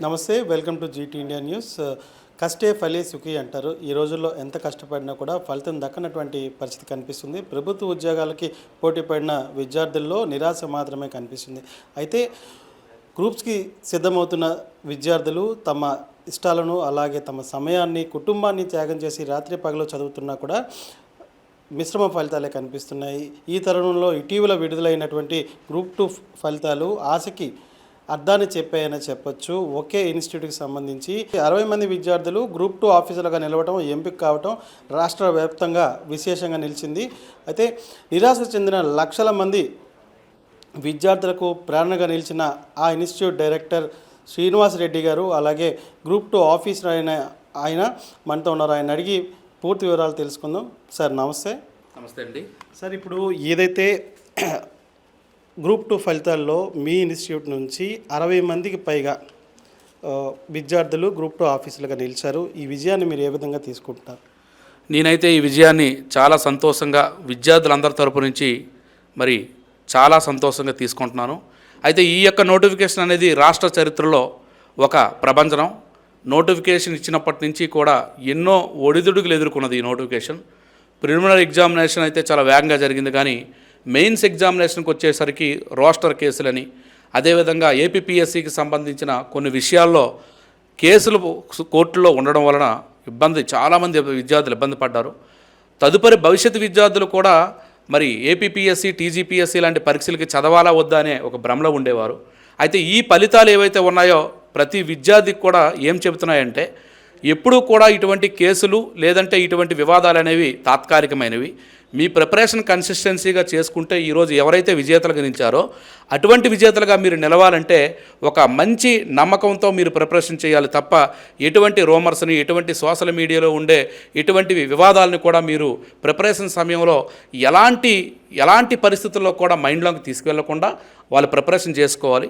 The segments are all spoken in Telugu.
నమస్తే, welcome to GT India news. కష్టే ఫలే సుఖి అంటారు. ఈ రోజుల్లో ఎంత కష్టపడినా కూడా ఫలితం దక్కనటువంటి పరిస్థితి కనిపిస్తుంది. ప్రభుత్వ ఉద్యోగాలకి పోటీ పడిన విద్యార్థుల్లో నిరాశ మాత్రమే కనిపిస్తుంది. అయితే గ్రూప్స్కి సిద్ధమవుతున్న విద్యార్థులు తమ ఇష్టాలను అలాగే తమ సమయాన్ని కుటుంబాన్ని త్యాగం చేసి రాత్రి పగలు చదువుతున్నా కూడా మిశ్రమ ఫలితాలే కనిపిస్తున్నాయి. ఈ తరుణంలో ఇటీవల విడుదలైనటువంటి గ్రూప్ 2 ఫలితాలు ఆశకి అర్థాన్ని చెప్పాయని చెప్పొచ్చు. ఒకే ఇన్స్టిట్యూట్కి సంబంధించి 60 మంది విద్యార్థులు గ్రూప్ 2 ఆఫీసర్లుగా నిలవడం, ఎంపిక కావటం రాష్ట్ర వ్యాప్తంగా విశేషంగా నిలిచింది. అయితే నిరాశ చెందిన లక్షల మంది విద్యార్థులకు ప్రేరణగా నిలిచిన ఆ ఇన్స్టిట్యూట్ డైరెక్టర్ శ్రీనివాస్ రెడ్డి గారు, అలాగే గ్రూప్ 2 ఆఫీసర్ ఆయన మనతో ఉన్నారు. ఆయన అడిగి పూర్తి వివరాలు తెలుసుకుందాం. సార్ నమస్తే. నమస్తే అండి. సార్, ఇప్పుడు ఏదైతే గ్రూప్ 2 ఫలితాల్లో మీ ఇన్స్టిట్యూట్ నుంచి 60 మందికి పైగా విద్యార్థులు గ్రూప్ 2 ఆఫీసులుగా నిలిచారు. ఈ విజయాన్ని మీరు ఏ విధంగా తీసుకుంటున్నారు? నేనైతే ఈ విజయాన్ని చాలా సంతోషంగా విద్యార్థులందరి తరపు నుంచి చాలా సంతోషంగా తీసుకుంటున్నాను. అయితే ఈ యొక్క నోటిఫికేషన్ అనేది రాష్ట్ర చరిత్రలో ఒక ప్రభంజనం. నోటిఫికేషన్ ఇచ్చినప్పటి నుంచి కూడా ఎన్నో ఒడిదుడుకులు ఎదుర్కొన్నది ఈ నోటిఫికేషన్. ప్రిలిమినరీ ఎగ్జామినేషన్ అయితే చాలా వేగంగా జరిగింది, కానీ మెయిన్స్ ఎగ్జామినేషన్కి వచ్చేసరికి రోస్టర్ కేసులని, అదేవిధంగా ఏపీపీఎస్సికి సంబంధించిన కొన్ని విషయాల్లో కేసులు కోర్టులో ఉండడం వలన చాలామంది విద్యార్థులు ఇబ్బంది పడ్డారు. తదుపరి భవిష్యత్తు విద్యార్థులు కూడా ఏపీపీఎస్సి, టీజీపీఎస్సి లాంటి పరీక్షలకి చదవాలా వద్దా అనే ఒక భ్రమలో ఉండేవారు. అయితే ఈ ఫలితాలు ఏవైతే ఉన్నాయో ప్రతి విద్యార్థికి కూడా ఏం చెబుతున్నాయంటే, ఎప్పుడూ కూడా ఇటువంటి కేసులు లేదంటే ఇటువంటి వివాదాలు అనేవి తాత్కాలికమైనవి. మీ ప్రిపరేషన్ కన్సిస్టెన్సీగా చేసుకుంటే ఈరోజు ఎవరైతే విజేతలుగా నిలిచారో అటువంటి విజేతలుగా మీరు నిలవాలంటే ఒక మంచి నమ్మకంతో మీరు ప్రిపరేషన్ చేయాలి తప్ప ఎటువంటి రూమర్స్ని, ఎటువంటి సోషల్ మీడియాలో ఉండే ఎటువంటి వివాదాలను కూడా మీరు ప్రిపరేషన్ సమయంలో ఎలాంటి పరిస్థితుల్లో కూడా మైండ్లోకి తీసుకువెళ్లకుండా వాళ్ళు ప్రిపరేషన్ చేసుకోవాలి.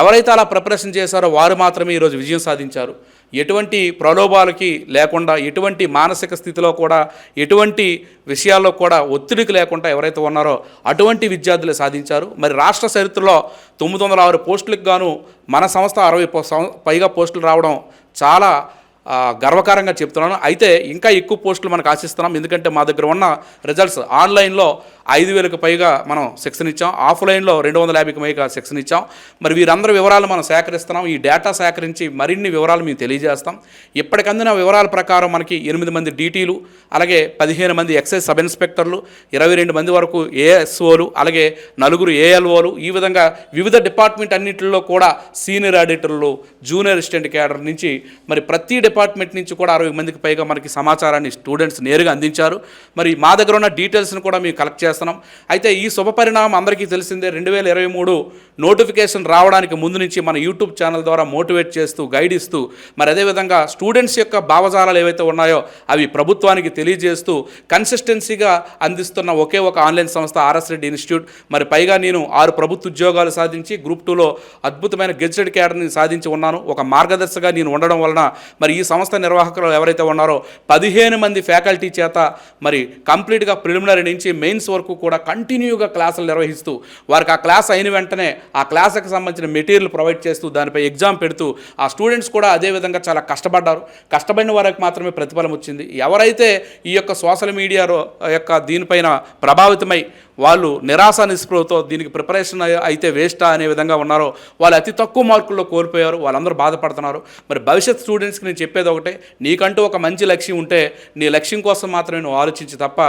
ఎవరైతే అలా ప్రిపరేషన్ చేశారో వారు మాత్రమే ఈరోజు విజయం సాధించారు. ఎటువంటి ప్రలోభాలకి లేకుండా, ఎటువంటి మానసిక స్థితిలో కూడా, ఎటువంటి విషయాల్లో కూడా ఒత్తిడికి లేకుండా ఎవరైతే ఉన్నారో అటువంటి విద్యార్థులే సాధించారు. రాష్ట్ర చరిత్రలో 906 పోస్టులకు గాను మన సంస్థ 60 పైగా పోస్టులు రావడం చాలా గర్వకారంగా చెప్తున్నాను. అయితే ఇంకా ఎక్కువ పోస్టులు మనకు ఆశిస్తున్నాం. ఎందుకంటే మా దగ్గర ఉన్న రిజల్ట్స్ ఆన్లైన్లో 5,000కు పైగా మనం సెక్షన్ ఇచ్చాం, ఆఫ్లైన్లో 250కి పైగా సెక్షన్ ఇచ్చాం. వీరందరి వివరాలు మనం సేకరిస్తున్నాం. ఈ డేటా సేకరించి మరిన్ని వివరాలు మేము తెలియజేస్తాం. ఇప్పటికందిన వివరాల ప్రకారం మనకి 8 మంది డీటీలు, అలాగే 15 మంది ఎక్సైజ్ సబ్ ఇన్స్పెక్టర్లు, 22 మంది వరకు ఏఎస్ఓలు, అలాగే 4 ఏఎల్ఓలు, ఈ విధంగా వివిధ డిపార్ట్మెంట్ అన్నింటిలో కూడా సీనియర్ ఆడిటర్లు, జూనియర్ అసిస్టెంట్ క్యాడర్ నుంచి ప్రతి డిపార్ట్మెంట్ నుంచి కూడా 60 మందికి పైగా మనకి సమాచారాన్ని స్టూడెంట్స్ నేరుగా అందించారు. మా దగ్గర ఉన్న డీటెయిల్స్ని కూడా మేము కలెక్ట్ చేస్తున్నాం. అయితే ఈ శుభ పరిణామం అందరికీ తెలిసిందే. 2023 నోటిఫికేషన్ రావడానికి ముందు నుంచి మన యూట్యూబ్ ఛానల్ ద్వారా మోటివేట్ చేస్తూ, గైడ్ ఇస్తూ, అదేవిధంగా స్టూడెంట్స్ యొక్క భావజాలాలు ఏవైతే ఉన్నాయో అవి ప్రభుత్వానికి తెలియజేస్తూ కన్సిస్టెన్సీగా అందిస్తున్న ఒకే ఒక ఆన్లైన్ సంస్థ ఆర్ఎస్ రెడ్డి ఇన్స్టిట్యూట్. పైగా నేను 6 ప్రభుత్వ ఉద్యోగాలు సాధించి గ్రూప్ 2లో అద్భుతమైన గెజిటెడ్ క్యాడర్ని సాధించి ఉన్నాను. ఒక మార్గదర్శిగా నేను ఉండడం వలన ఈ సంస్థ నిర్వాహకులు ఎవరైతే ఉన్నారో 15 మంది ఫ్యాకల్టీ చేత కంప్లీట్గా ప్రిలిమినరీ నుంచి మెయిన్స్ వరకు కూడా కంటిన్యూగా క్లాసులు నిర్వహిస్తూ, వారికి ఆ క్లాస్ అయిన వెంటనే ఆ క్లాసుకి సంబంధించిన మెటీరియల్ ప్రొవైడ్ చేస్తూ, దానిపై ఎగ్జామ్ పెడుతూ ఆ స్టూడెంట్స్ కూడా అదేవిధంగా చాలా కష్టపడ్డారు. కష్టపడిన వారికి మాత్రమే ప్రతిఫలం వచ్చింది. ఎవరైతే ఈ యొక్క సోషల్ మీడియా యొక్క దీనిపైన ప్రభావితమై వాళ్ళు నిరాశ నిస్పృహతో దీనికి ప్రిపరేషన్ అయితే వేస్టా అనే విధంగా ఉన్నారో వాళ్ళు అతి తక్కువ మార్కుల్లో కోల్పోయారు. వాళ్ళందరూ బాధపడుతున్నారు. భవిష్యత్ స్టూడెంట్స్కి నేను చెప్పేది ఒకటే, నీకంటూ ఒక మంచి లక్ష్యం ఉంటే నీ లక్ష్యం కోసం మాత్రమే నువ్వు ఆలోచించి తప్ప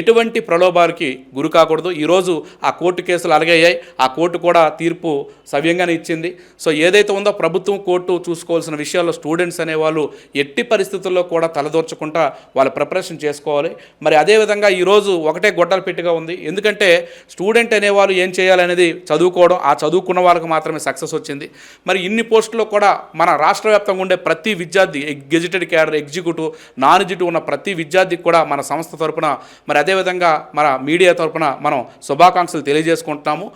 ఎటువంటి ప్రలోభాలకి గురి కాకూడదు. ఈరోజు ఆ కోర్టు కేసులు అలగయ్యాయి. ఆ కోర్టు కూడా తీర్పు సవ్యంగానే ఇచ్చింది. ఏదైతే ఉందో ప్రభుత్వం, కోర్టు చూసుకోవాల్సిన విషయాల్లో స్టూడెంట్స్ అనేవాళ్ళు ఎట్టి పరిస్థితుల్లో కూడా తలదూర్చకుండా వాళ్ళ ప్రిపరేషన్ చేసుకోవాలి. అదేవిధంగా ఈరోజు ఒకటే గొడ్డల పెట్టిగా ఉంది. ఎందుకంటే స్టూడెంట్ అనేవాళ్ళు ఏం చేయాలనేది చదువుకోవడం, ఆ చదువుకున్న వాళ్ళకి మాత్రమే సక్సెస్ వచ్చింది. ఇన్ని పోస్టుల్లో కూడా మన రాష్ట్ర వ్యాప్తంగా ఉండే ప్రతి విద్యార్థి, gazetted cadre, executive, non executive ఉన్న ప్రతి విద్యార్థికి కూడా మన సంస్థ తరపున అదేవిధంగా మన మీడియా తరపున మనం శుభాకాంక్షలు తెలియజేసుకుంటున్నాము.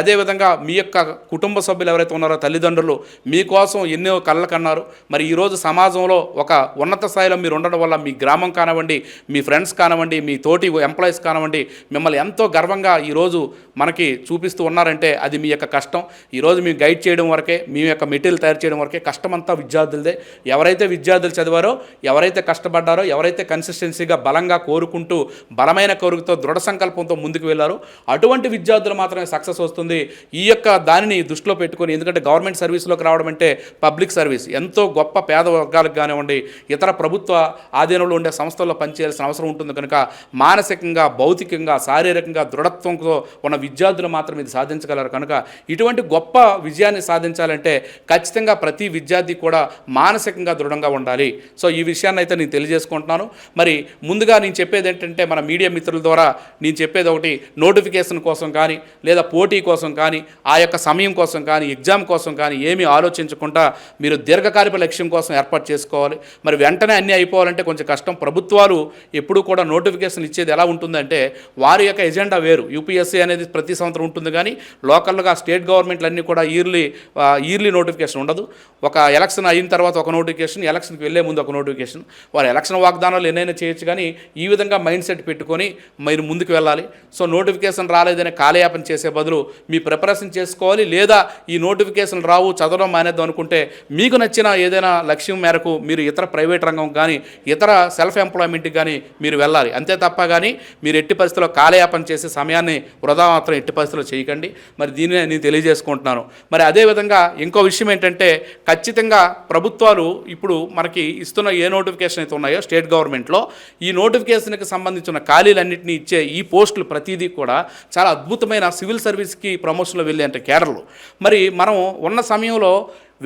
అదేవిధంగా మీ యొక్క కుటుంబ సభ్యులు ఎవరైతే ఉన్నారో తల్లిదండ్రులు మీకోసం ఎన్నో కళ్ళ కన్నారు. ఈరోజు సమాజంలో ఒక ఉన్నత స్థాయిలో మీరు ఉండడం వల్ల మీ గ్రామం కానివ్వండి, మీ ఫ్రెండ్స్ కానివ్వండి, మీ తోటి ఎంప్లాయీస్ కానివ్వండి మిమ్మల్ని ఎంతో గర్వంగా ఈరోజు మనకి చూపిస్తూ ఉన్నారంటే అది మీ యొక్క కష్టం. ఈరోజు మేము గైడ్ చేయడం వరకే, మీ యొక్క మెటీరియల్ తయారు చేయడం వరకే, కష్టమంతా విద్యార్థులదే. ఎవరైతే విద్యార్థులు చదివారో, ఎవరైతే కష్టపడ్డారో, ఎవరైతే కన్సిస్టెన్సీగా బలంగా కోరుకుంటూ బలమైన కోరికతో దృఢ సంకల్పంతో ముందుకు వెళ్ళారో అటువంటి విద్యార్థులు మాత్రమే సక్సెస్ వస్తుంది. ఈ యొక్క దానిని దృష్టిలో పెట్టుకొని, ఎందుకంటే గవర్నమెంట్ సర్వీస్లోకి రావడం అంటే పబ్లిక్ సర్వీస్, ఎంతో గొప్ప పేద వర్గాలకు కానివ్వండి, ఇతర ప్రభుత్వ ఆధీనంలో ఉండే సంస్థల్లో పనిచేయాల్సిన అవసరం ఉంటుంది. కనుక మానసికంగా, భౌతికంగా, శారీరకంగా దృఢత్వంతో ఉన్న విద్యార్థులు మాత్రం ఇది సాధించగలరు. కనుక ఇటువంటి గొప్ప విజయాన్ని సాధించాలంటే ఖచ్చితంగా ప్రతి విద్యార్థి కూడా మానసికంగా దృఢంగా ఉండాలి. సో ఈ విషయాన్ని అయితే నేను తెలియజేసుకుంటున్నాను. మరి ముందుగా నేను చెప్పేది ఏంటంటే, మన మీడియా మిత్రుల ద్వారా నేను చెప్పేది ఒకటి, నోటిఫికేషన్ కోసం కానీ, లేదా పోటీ కోసం కానీ, ఆ యొక్క సమయం కోసం కానీ, ఎగ్జామ్ కోసం కానీ ఏమీ ఆలోచించకుండా మీరు దీర్ఘకాలిక లక్ష్యం కోసం ఏర్పాటు చేసుకోవాలి. మరి వెంటనే అన్నీ అయిపోవాలంటే కొంచెం కష్టం. ప్రభుత్వాలు ఎప్పుడూ కూడా నోటిఫికేషన్ ఇచ్చేది ఎలా ఉంటుందంటే, వారి యొక్క ఎజెండా వేరు. యూపీఎస్సీ అనేది ప్రతి సంవత్సరం ఉంటుంది, కానీ లోకల్గా స్టేట్ గవర్నమెంట్లు అన్నీ కూడా ఇయర్లీ నోటిఫికేషన్ ఉండదు. ఒక ఎలక్షన్ అయిన తర్వాత ఒక నోటిఫికేషన్, ఎలక్షన్కి వెళ్ళే ముందు ఒక నోటిఫికేషన్. వారు ఎలక్షన్ వాగ్దానాలు ఎన్నైనా చేయొచ్చు, కానీ ఈ విధంగా మైండ్ సెట్ పెట్టుకొని మీరు ముందుకు వెళ్ళాలి. సో నోటిఫికేషన్ రాలేదనే కాలయాపన చేసే బదులు మీ ప్రిపరేషన్ చేసుకోవాలి. లేదా ఈ నోటిఫికేషన్ రావు, చదవడం మానేద్దాం అనుకుంటే మీకు నచ్చిన ఏదైనా లక్ష్యం మేరకు మీరు ఇతర ప్రైవేట్ రంగం కానీ, ఇతర సెల్ఫ్ ఎంప్లాయ్మెంట్కి కానీ మీరు వెళ్ళాలి. అంతే తప్ప కానీ మీరు ఎట్టి పరిస్థితుల్లో కాలయాపన చేసే సమయాన్ని వృధా మాత్రం ఎట్టి పరిస్థితుల్లో చేయకండి. మరి దీన్ని నేను తెలియజేసుకుంటున్నాను. మరి అదేవిధంగా ఇంకో విషయం ఏంటంటే, ఖచ్చితంగా ప్రభుత్వాలు ఇప్పుడు మనకి ఇస్తున్న ఏ నోటిఫికేషన్ అయితే ఉన్నాయో స్టేట్ గవర్నమెంట్లో, ఈ నోటిఫికేషన్కి సంబంధించిన ఖాళీలన్నింటినీ ఇచ్చే ఈ పోస్టులు ప్రతిదీ కూడా చాలా అద్భుతమైన సివిల్ సర్వీస్కి ప్రమోషన్లో వెళ్ళే అంటే కేడర్లు. మరి మనం ఉన్న సమయంలో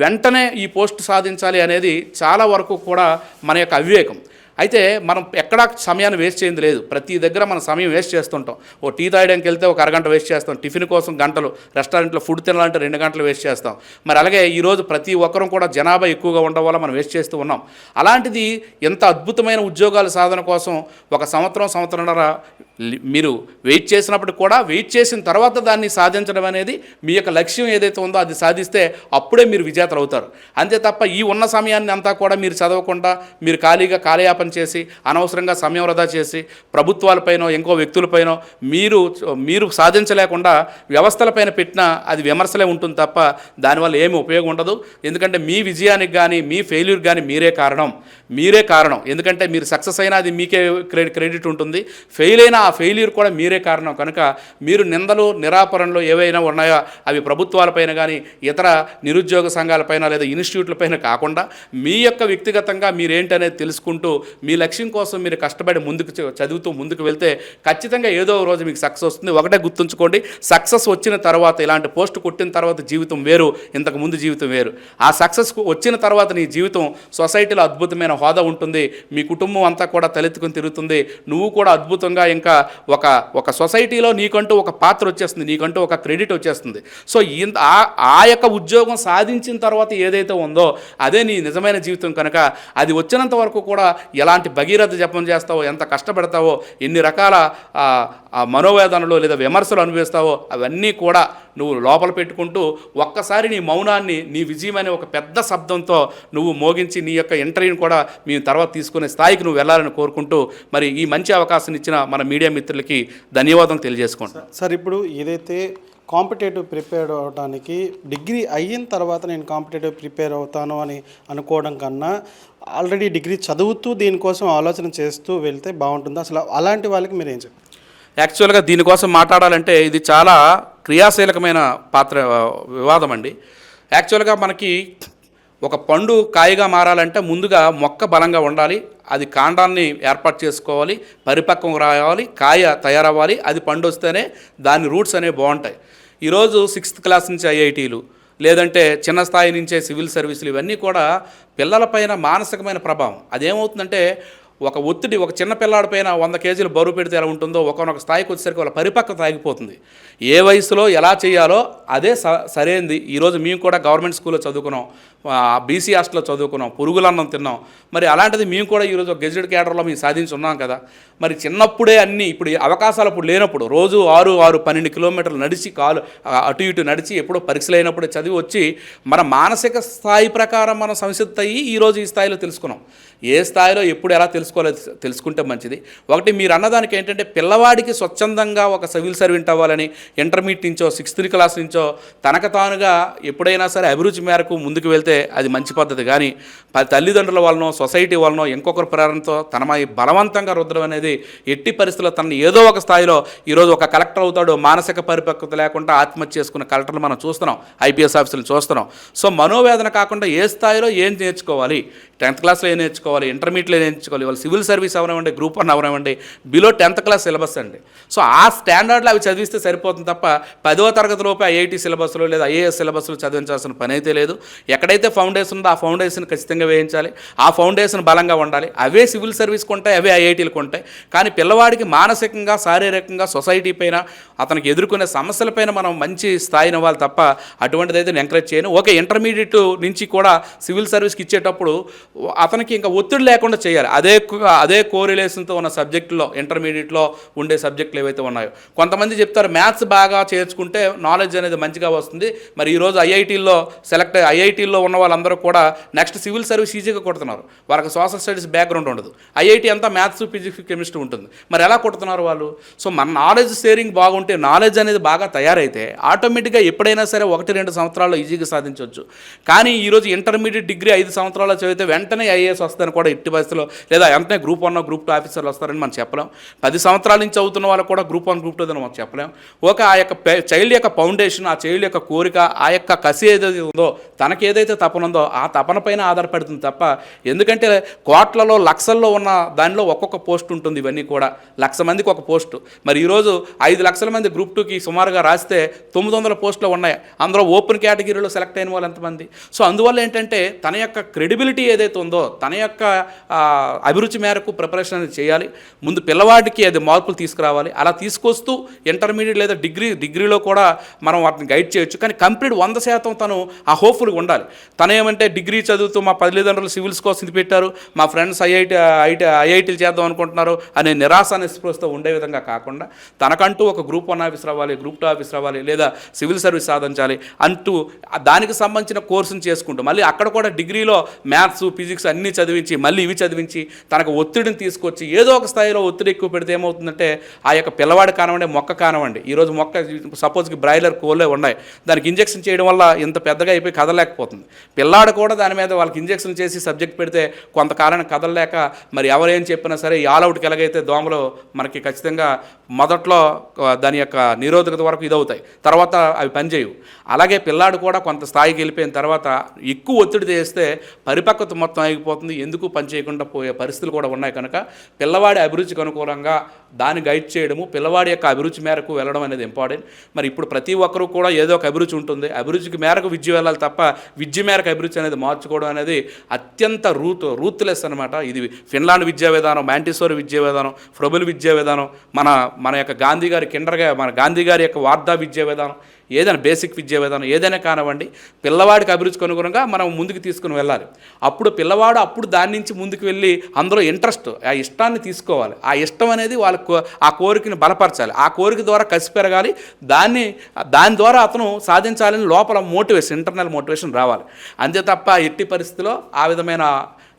వెంటనే ఈ పోస్ట్ సాధించాలి అనేది చాలా వరకు కూడా మన యొక్క అవివేకం. అయితే మనం ఎక్కడా సమయాన్ని వేస్ట్ చేయింది లేదు. ప్రతి దగ్గర మనం సమయం వేస్ట్ చేస్తుంటాం. ఓ టీ తాగడానికి వెళ్తే ఒక అరగంట వేస్ట్ చేస్తాం, టిఫిన్ కోసం గంటలు, రెస్టారెంట్లో ఫుడ్ తినాలంటే 2 గంటలు వేస్ట్ చేస్తాం. మరి అలాగే ఈరోజు ప్రతి ఒక్కరం కూడా జనాభా ఎక్కువగా ఉండడం వల్ల మనం వేస్ట్ చేస్తూ ఉన్నాం. అలాంటిది ఎంత అద్భుతమైన ఉద్యోగాల సాధన కోసం ఒక సంవత్సరంన్నర మీరు వెయిట్ చేసినప్పటికి కూడా, వెయిట్ చేసిన తర్వాత దాన్ని సాధించడం అనేది మీ యొక్క లక్ష్యం ఏదైతే ఉందో అది సాధిస్తే అప్పుడే మీరు విజేతలు అవుతారు. అంతే తప్ప ఈ ఉన్న సమయాన్ని అంతా కూడా మీరు చదవకుండా మీరు ఖాళీగా కాలయాపన చేసి అనవసరంగా సమయం వృధా చేసి ప్రభుత్వాలపైనో ఇంకో వ్యక్తులపైనో మీరు సాధించలేకుండా వ్యవస్థలపైన పెట్టినా అది విమర్శలే ఉంటుంది తప్ప దానివల్ల ఏమీ ఉపయోగం ఉండదు. ఎందుకంటే మీ విజయానికి కానీ మీ ఫెయిల్యూర్ కానీ మీరే కారణం. ఎందుకంటే మీరు సక్సెస్ అయినా అది మీకే క్రెడిట్ ఉంటుంది, ఫెయిల్ అయినా ఆ ఫెయిల్యూర్ కూడా మీరే కారణం. కనుక మీరు నిందలు నిరాపరణలు ఏవైనా ఉన్నాయో అవి ప్రభుత్వాలపైన కానీ ఇతర నిరుద్యోగ సంఘాలపైన లేదా ఇన్స్టిట్యూట్లపైన కాకుండా మీ యొక్క వ్యక్తిగతంగా మీరేంటనేది తెలుసుకుంటూ మీ లక్ష్యం కోసం మీరు కష్టపడి చదువుతూ ముందుకు వెళ్తే ఖచ్చితంగా ఏదో రోజు మీకు సక్సెస్ వస్తుంది. ఒకటే గుర్తుంచుకోండి, సక్సెస్ వచ్చిన తర్వాత, ఇలాంటి పోస్ట్ కొట్టిన తర్వాత జీవితం వేరు, ఇంతకు ముందు జీవితం వేరు. ఆ సక్సెస్ వచ్చిన తర్వాత నీ జీవితం సొసైటీలో అద్భుతమైన హోదా ఉంటుంది, మీ కుటుంబం అంతా కూడా తలెత్తుకుని తిరుగుతుంది, నువ్వు కూడా అద్భుతంగా ఇంకా ఒక సొసైటీలో నీకంటూ ఒక పాత్ర వచ్చేస్తుంది, నీకంటూ ఒక క్రెడిట్ వచ్చేస్తుంది. సో ఆ యొక్క ఉద్యోగం సాధించిన తర్వాత ఏదైతే ఉందో అదే నీ నిజమైన జీవితం. కనుక అది వచ్చినంత వరకు కూడా ఎలాంటి భగీరథ జపం చేస్తావో, ఎంత కష్టపడతావో, ఎన్ని రకాల మనోవేదనలు లేదా విమర్శలు అనుభవిస్తావో అవన్నీ కూడా నువ్వు లోపల పెట్టుకుంటూ ఒక్కసారి నీ మౌనాన్ని నీ విజయం అనే ఒక పెద్ద శబ్దంతో నువ్వు మోగించి నీ యొక్క ఇంటర్వ్యూని కూడా మేము తర్వాత తీసుకునే స్థాయికి నువ్వు వెళ్ళాలని కోరుకుంటూ మరి ఈ మంచి అవకాశం ఇచ్చిన మన మీడియా మిత్రులకి ధన్యవాదాలు తెలియజేసుకుంటాను. సార్, ఇప్పుడు ఏదైతే కాంపిటేటివ్ ప్రిపేర్ అవడానికి డిగ్రీ అయిన తర్వాత నేను కాంపిటేటివ్ ప్రిపేర్ అవుతాను అని అనుకోవడం కన్నా ఆల్రెడీ డిగ్రీ చదువుతూ దీనికోసం ఆలోచన చేస్తూ వెళ్తే బాగుంటుంది. అసలు అలాంటి వాళ్ళకి మీరు ఏం చెప్తారు? యాక్చువల్గా దీనికోసం మాట్లాడాలంటే ఇది చాలా క్రియాశీలకమైన వివాదం అండి. యాక్చువల్గా మనకి ఒక పండు కాయగా మారాలంటే ముందుగా మొక్క బలంగా ఉండాలి, అది కాండాన్ని ఏర్పాటు చేసుకోవాలి, పరిపక్వం రావాలి, కాయ తయారవ్వాలి, అది పండు వస్తేనే దాని రూట్స్ అనేవి బాగుంటాయి. ఈరోజు 6th క్లాస్ నుంచి ఐఐటీలు లేదంటే చిన్న స్థాయి నుంచే సివిల్ సర్వీసులు ఇవన్నీ కూడా పిల్లలపైన మానసికమైన ప్రభావం. అదేమవుతుందంటే ఒక ఒత్తిడి, ఒక చిన్న పిల్లాడిపైన 100 కేజీలు బరువు పెడితే ఎలా ఉంటుందో ఒకనొక స్థాయికి వచ్చేసరికి వాళ్ళ పరిపక్వత ఆగిపోతుంది. ఏ వయసులో ఎలా చేయాలో అదే సరైనది. ఈరోజు మేము కూడా గవర్నమెంట్ స్కూల్లో చదువుకున్నాం, బీసీ హాస్టల్లో చదువుకున్నాం, పురుగులన్నం తిన్నాం. మరి అలాంటిది మేము కూడా ఈరోజు గెజిటెడ్ క్యాడర్లో మేము సాధించి ఉన్నాం కదా. మరి చిన్నప్పుడే అన్నీ, ఇప్పుడు అవకాశాలు అప్పుడు లేనప్పుడు రోజు 6-12 కిలోమీటర్లు నడిచి అటు ఇటు నడిచి ఎప్పుడో పరీక్షలు అయినప్పుడే చదివి వచ్చి మన మానసిక స్థాయి ప్రకారం మనం సంసిద్ధి అయ్యి ఈరోజు ఈ స్థాయిలో తెలుసుకున్నాం. ఏ స్థాయిలో ఎప్పుడు ఎలా తెలుసుకున్నాం తీసుకోవాలో తెలుసుకుంటే మంచిది. ఒకటి మీరు అన్నదానికి ఏంటంటే పిల్లవాడికి స్వచ్ఛందంగా ఒక సివిల్ సర్వెంట్ అవ్వాలని ఇంటర్మీడియట్ నుంచో 6th క్లాస్ నుంచో తనకు తానుగా ఎప్పుడైనా సరే అభిరుచి మేరకు ముందుకు వెళ్తే అది మంచి పద్ధతి. కానీ తల్లిదండ్రుల వలనో సొసైటీ వలనో ఇంకొకరి ప్రేరణతో తనమై బలవంతంగా రుద్దడం అనేది ఎట్టి పరిస్థితుల్లో తనని ఏదో ఒక స్థాయిలో ఈరోజు ఒక కలెక్టర్ అవుతాడు, మానసిక పరిపక్వత లేకుండా ఆత్మహత్య చేసుకున్న కలెక్టర్లు మనం చూస్తున్నాం, ఐపీఎస్ ఆఫీసులు చూస్తున్నాం. సో మనోవేదన కాకుండా ఏ స్థాయిలో ఏం నేర్చుకోవాలి, 10th క్లాస్లో ఏం నేర్చుకోవాలి, ఇంటర్మీడియట్లో ఏం నేర్చుకోవాలి, వాళ్ళు సివిల్ సర్వీస్ అవనివ్వండి, గ్రూప్ 1 అవనివ్వండి, బిలో 10th క్లాస్ సిలబస్ అండి. సో ఆ స్టాండర్డ్లో అవి చదివిస్తే సరిపోతుంది తప్ప 10వ తరగతి లోపే ఐఐటి సిలబస్లో లేదా ఐఏఎస్ సిలబస్లో చదివించాల్సిన పని అయితే లేదు. ఎక్కడైతే ఫౌండేషన్ ఉందో ఆ ఫౌండేషన్ ఖచ్చితంగా వేయించాలి, ఆ ఫౌండేషన్ బలంగా ఉండాలి. అవే సివిల్ సర్వీస్కి ఉంటాయి, అవే ఐఐటీలకు ఉంటాయి. కానీ పిల్లవాడికి మానసికంగా శారీరకంగా సొసైటీ పైన అతనికి ఎదుర్కొనే సమస్యలపైన మనం మంచి స్థాయిని ఇవ్వాలి తప్ప అటువంటిది అయితే నేను ఎంకరేజ్ చేయను. ఓకే, ఇంటర్మీడియట్ నుంచి కూడా సివిల్ సర్వీస్కి ఇచ్చేటప్పుడు అతనికి ఇంకా ఒత్తిడి లేకుండా చేయాలి. అదే కోరిలేషన్తో ఉన్న సబ్జెక్టులో ఇంటర్మీడియట్లో ఉండే సబ్జెక్టులు ఏవైతే ఉన్నాయో కొంతమంది చెప్తారు మ్యాథ్స్ బాగా చేర్చుకుంటే నాలెడ్జ్ అనేది మంచిగా వస్తుంది. మరి ఈరోజు ఐఐటీల్లో ఉన్న వాళ్ళందరూ కూడా నెక్స్ట్ సివిల్ సర్వీస్ ఈజీగా కొడుతున్నారు. వాళ్ళకి సోషల్ స్టడీస్ బ్యాక్గ్రౌండ్ ఉండదు, ఐఐటీ అంతా మ్యాథ్స్ ఫిజిక్స్ కెమిస్ట్రీ ఉంటుంది. మరి ఎలా కొడుతున్నారు వాళ్ళు? సో మన నాలెడ్జ్ షేరింగ్ బాగుంటే, నాలెడ్జ్ అనేది బాగా తయారైతే ఆటోమేటిక్గా ఎప్పుడైనా సరే 1-2 సంవత్సరాల్లో ఈజీగా సాధించవచ్చు. కానీ ఈరోజు ఇంటర్మీడియట్ డిగ్రీ 5 సంవత్సరాల్లో చదివితే వెంటనే ఐఏఎస్ వస్తారని కూడా ఎట్టి పరిస్థితుల్లో, లేదా వెంటనే గ్రూప్ 1 గ్రూప్ 2 ఆఫీసర్లు వస్తారని మనం చెప్పలేం. 10 సంవత్సరాల నుంచి చదువుతున్న వాళ్ళు కూడా గ్రూప్ 1 గ్రూప్ 2 అని మనం చెప్పలేం. ఒక ఆ యొక్క చైల్డ్ యొక్క ఫౌండేషన్, ఆ చైల్డ్ యొక్క కోరిక, ఆ యొక్క కసి ఏదైతే ఉందో, తనకి ఏదైతే తపన ఉందో ఆ తపన పైన ఆధారపడుతుంది తప్ప, ఎందుకంటే కోట్లలో లక్షల్లో ఉన్న దానిలో ఒక్కొక్క పోస్ట్ ఉంటుంది. ఇవన్నీ కూడా 1,00,000 మందికి ఒక పోస్టు. మరి ఈరోజు 5 లక్షల మంది గ్రూప్ 2కి సుమారుగా రాస్తే 900 పోస్టులు ఉన్నాయి. అందులో ఓపెన్ కేటగిరీలో సెలెక్ట్ అయిన వాళ్ళు ఎంతమంది? సో అందువల్ల ఏంటంటే తన యొక్క క్రెడిబిలిటీ ఏదైతే ఉందో, తన యొక్క అభిరుచి మేరకు ప్రిపరేషన్ అనేది చేయాలి. ముందు పిల్లవాడికి అది మార్పులు తీసుకురావాలి. అలా తీసుకొస్తూ ఇంటర్మీడియట్ లేదా డిగ్రీలో కూడా మనం వాటిని గైడ్ చేయొచ్చు. కానీ కంప్లీట్ 100% తను ఆ హోప్ఫుల్గా ఉండాలి. తను ఏమంటే డిగ్రీ చదువుతూ మా తల్లిదండ్రులు సివిల్స్ కోసం ఇది పెట్టారు, మా ఫ్రెండ్స్ ఐఐటీలు చేద్దాం అనుకుంటున్నారు అనే నిరాశ నిస్పృహతో ఉండే విధంగా కాకుండా తనకంటూ ఒక గ్రూప్ 1 ఆఫీసర్ అవ్వాలి, గ్రూప్ 2 ఆఫీసర్ అవ్వాలి, లేదా సివిల్ సర్వీస్ సాధించాలి అంటూ దానికి సంబంధించిన కోర్సును చేసుకుంటూ మళ్ళీ అక్కడ కూడా డిగ్రీలో మ్యాథ్స్ ఫిజిక్స్ అన్నీ చదివించి మళ్ళీ ఇవి చదివించి తనకు ఒత్తిడిని తీసుకొచ్చి ఏదో ఒక స్థాయిలో ఒత్తిడి ఎక్కువ పెడితే ఏమవుతుందంటే ఆ యొక్క పిల్లవాడు కానివ్వండి, మొక్క కానివ్వండి, ఈరోజు మొక్క సపోజ్కి బ్రాయిలర్ కోళ్ళే ఉన్నాయి, దానికి ఇంజెక్షన్ చేయడం వల్ల ఇంత పెద్దగా అయిపోయి కదలలేకపోతుంది. పిల్లాడు కూడా దాని మీద వాళ్ళకి ఇంజెక్షన్ చేసి సబ్జెక్ట్ పెడితే కొంతకాలం కదలలేక మరి ఎవరేం చెప్పినా సరే ఈ ఆల్అవుట్కి ఎలాగైతే దోమలు మనకి ఖచ్చితంగా మొదట్లో దాని యొక్క నిరోధకత వరకు ఇదవుతాయి, తర్వాత అవి పనిచేయవు. అలాగే పిల్లాడు కూడా కొంత స్థాయికి వెళ్ళిపోయిన తర్వాత ఎక్కువ ఒత్తిడి చేస్తే పరిపక్వత మొత్తం ఆగిపోతుంది, ఎందుకు పని చేయకుండా పోయే పరిస్థితులు కూడా ఉన్నాయి. కనుక పిల్లవాడి అభిరుచికి అనుకూలంగా దాన్ని గైడ్ చేయడము, పిల్లవాడి యొక్క అభిరుచి మేరకు వెళ్ళడం అనేది ఇంపార్టెంట్. మరి ఇప్పుడు ప్రతి ఒక్కరూ కూడా ఏదో ఒక అభిరుచి ఉంటుంది, అభిరుచికి మేరకు విద్య వెళ్ళాలి తప్ప విద్య మేరకు అభిరుచి అనేది మార్చుకోవడం అనేది అత్యంత రూత్లెస్ అనమాట. ఇది ఫిన్లాండ్ విద్యా విధానం, మాంటిసోరి విద్యా విధానం, ఫ్రొబెల్ విద్యా విధానం, మన యొక్క గాంధీ గారి యొక్క వార్ధా విద్యా విధానం, ఏదైనా బేసిక్ విద్యా విధానం ఏదైనా కానివ్వండి, పిల్లవాడికి అభిరుచికి అనుగుణంగా మనం ముందుకు తీసుకుని వెళ్ళాలి. అప్పుడు పిల్లవాడు దాని నుంచి ముందుకు వెళ్ళి అందులో ఇంట్రెస్ట్, ఆ ఇష్టాన్ని తీసుకోవాలి. ఆ ఇష్టం అనేది వాళ్ళకు ఆ కోరికని బలపరచాలి, ఆ కోరిక ద్వారా కసి పెరగాలి, దాని ద్వారా అతను సాధించాలని లోపల మోటివేషన్, ఇంటర్నల్ మోటివేషన్ రావాలి. అంతే తప్ప ఎట్టి పరిస్థితిలో ఆ విధమైన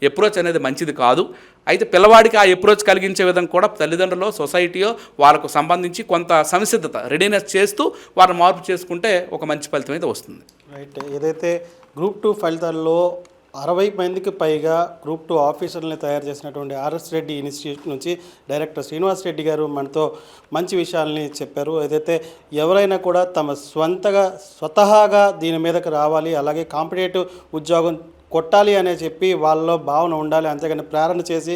అప్రోచ్ అనేది మంచిది కాదు. అయితే పిల్లవాడికి ఆ అప్రోచ్ కలిగించే విధంగా కూడా తల్లిదండ్రులు, సొసైటీయో వాళ్ళకు సంబంధించి కొంత సంసిద్ధత, రెడీనెస్ చేస్తూ వారిని మార్పు చేసుకుంటే ఒక మంచి ఫలితం అయితే వస్తుంది. రైట్. ఏదైతే గ్రూప్ 2 ఫలితాల్లో 60 మందికి పైగా గ్రూప్ 2 ఆఫీసర్లని తయారు చేసినటువంటి ఆర్ఎస్ రెడ్డి ఇన్స్టిట్యూట్ నుంచి డైరెక్టర్ శ్రీనివాస్ రెడ్డి గారు మనతో మంచి విషయాల్ని చెప్పారు. ఏదైతే ఎవరైనా కూడా తమ స్వతహాగా దీని మీదకి రావాలి, అలాగే కాంపిటేటివ్ ఉద్యోగం కొట్టాలి అనే చెప్పి వాళ్ళలో భావన ఉండాలి. అంతేగాని ప్రేరణ చేసి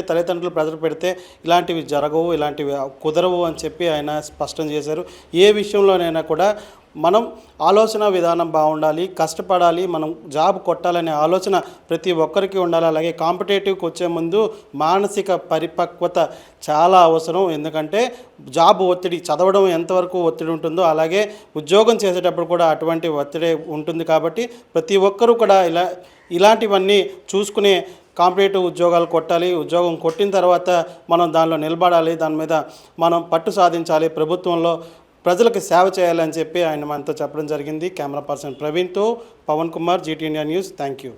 తల్లిదండ్రులు ప్రెజర్ పెడితే ఇలాంటివి జరగవు, ఇలాంటివి కుదరవు అని చెప్పి ఆయన స్పష్టం చేశారు. ఏ విషయంలోనైనా కూడా మనం ఆలోచన విధానం బాగుండాలి, కష్టపడాలి, మనం జాబ్ కొట్టాలనే ఆలోచన ప్రతి ఒక్కరికి ఉండాలి. అలాగే కాంపిటేటివ్కి వచ్చే ముందు మానసిక పరిపక్వత చాలా అవసరం. ఎందుకంటే జాబ్ ఒత్తిడి, చదవడం ఎంతవరకు ఒత్తిడి ఉంటుందో అలాగే ఉద్యోగం చేసేటప్పుడు కూడా అటువంటి ఒత్తిడి ఉంటుంది. కాబట్టి ప్రతి ఒక్కరూ కూడా ఇలాంటివన్నీ చూసుకునే కాంపిటేటివ్ ఉద్యోగాలు కొట్టాలి. ఉద్యోగం కొట్టిన తర్వాత మనం దానిలో నిలబడాలి, దాని మీద మనం పట్టు సాధించాలి, ప్రభుత్వంలో ప్రజలకు సేవ చేయాలని చెప్పి ఆయన మనతో చెప్పడం జరిగింది. కెమెరా పర్సన్ ప్రవీణ్తో Pavan Kumar, GT India news. Thank you.